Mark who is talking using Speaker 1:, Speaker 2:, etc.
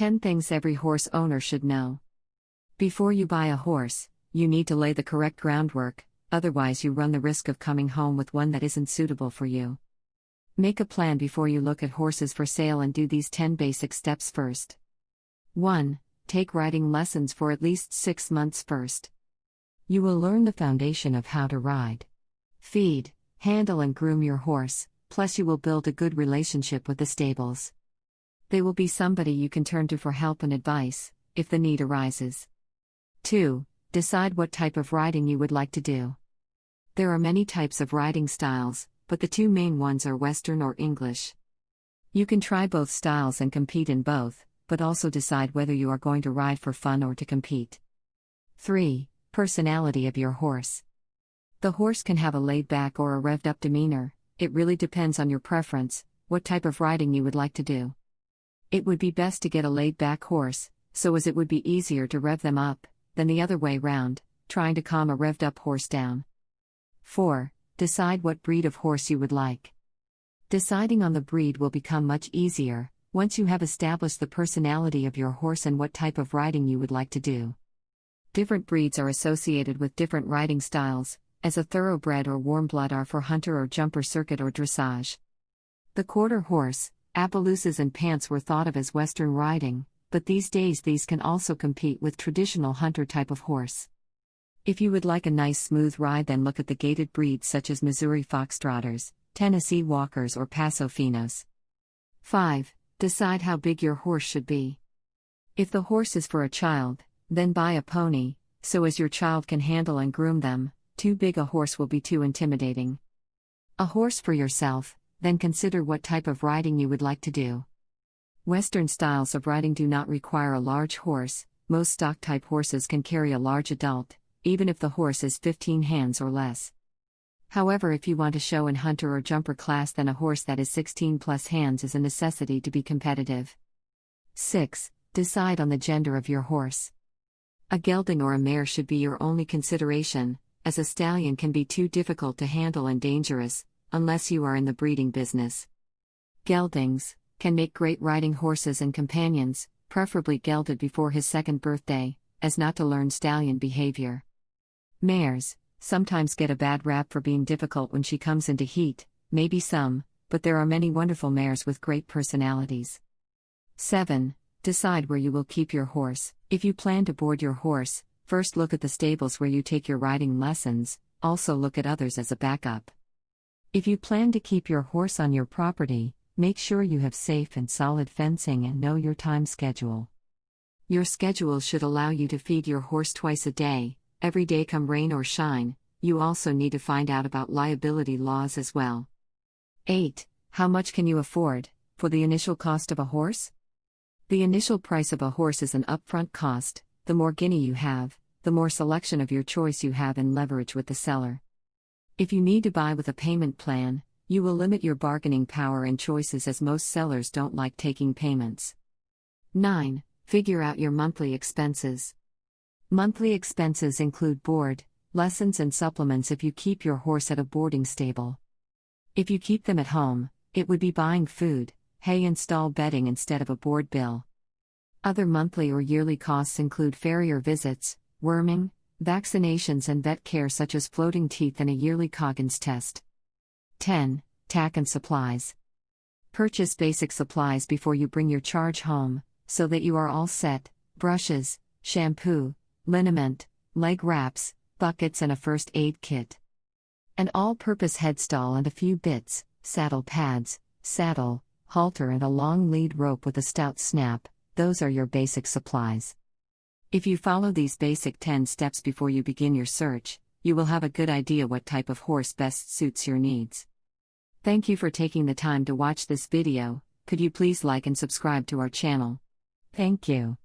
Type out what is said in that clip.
Speaker 1: 10 things every horse owner should know. Before you buy a horse, you need to lay the correct groundwork, otherwise you run the risk of coming home with one that isn't suitable for you. Make a plan before you look at horses for sale and do these 10 basic steps first. 1. Take riding lessons for at least 6 months first. You will learn the foundation of how to ride, feed, handle and groom your horse, plus you will build a good relationship with the stables. They will be somebody you can turn to for help and advice, if the need arises. 2. Decide what type of riding you would like to do. There are many types of riding styles, but the two main ones are Western or English. You can try both styles and compete in both, but also decide whether you are going to ride for fun or to compete. 3. Personality of your horse. The horse can have a laid-back or a revved-up demeanor. It really depends on your preference, what type of riding you would like to do. It would be best to get a laid-back horse, so as it would be easier to rev them up, than the other way round, trying to calm a revved-up horse down. 4. Decide what breed of horse you would like. Deciding on the breed will become much easier, once you have established the personality of your horse and what type of riding you would like to do. Different breeds are associated with different riding styles, as a thoroughbred or warm blood are for hunter or jumper circuit or dressage. The quarter horse, Appaloosas and Pants were thought of as Western riding, but these days these can also compete with traditional hunter type of horse. If you would like a nice smooth ride, then look at the gaited breeds such as Missouri Foxtrotters, Tennessee Walkers or Paso Finos. 5. Decide how big your horse should be. If the horse is for a child, then buy a pony, so as your child can handle and groom them. Too big a horse will be too intimidating. A horse for yourself, then consider what type of riding you would like to do. Western styles of riding do not require a large horse. Most stock-type horses can carry a large adult, even if the horse is 15 hands or less. However, if you want to show in hunter or jumper class, then a horse that is 16 plus hands is a necessity to be competitive. 6. Decide on the gender of your horse. A gelding or a mare should be your only consideration, as a stallion can be too difficult to handle and dangerous, unless you are in the breeding business. Geldings can make great riding horses and companions, preferably gelded before his second birthday, as not to learn stallion behavior. Mares sometimes get a bad rap for being difficult when she comes into heat, maybe some, but there are many wonderful mares with great personalities. 7. Decide where you will keep your horse. If you plan to board your horse, first look at the stables where you take your riding lessons, also look at others as a backup. If you plan to keep your horse on your property, make sure you have safe and solid fencing and know your time schedule. Your schedule should allow you to feed your horse twice a day, every day come rain or shine. You also need to find out about liability laws as well. 8. How much can you afford for the initial cost of a horse? The initial price of a horse is an upfront cost. The more guinea you have, the more selection of your choice you have and leverage with the seller. If you need to buy with a payment plan, you will limit your bargaining power and choices, as most sellers don't like taking payments. 9. Figure out your monthly expenses. Monthly expenses include board, lessons and supplements if you keep your horse at a boarding stable. If you keep them at home, it would be buying food, hay and stall bedding instead of a board bill. Other monthly or yearly costs include farrier visits, worming, vaccinations and vet care such as floating teeth and a yearly Coggins test. 10. Tack and supplies. Purchase basic supplies before you bring your charge home, so that you are all set: brushes, shampoo, liniment, leg wraps, buckets and a first aid kit. An all-purpose headstall and a few bits, saddle pads, saddle, halter and a long lead rope with a stout snap. Those are your basic supplies. If you follow these basic 10 steps before you begin your search, you will have a good idea what type of horse best suits your needs. Thank you for taking the time to watch this video. Could you please like and subscribe to our channel? Thank you.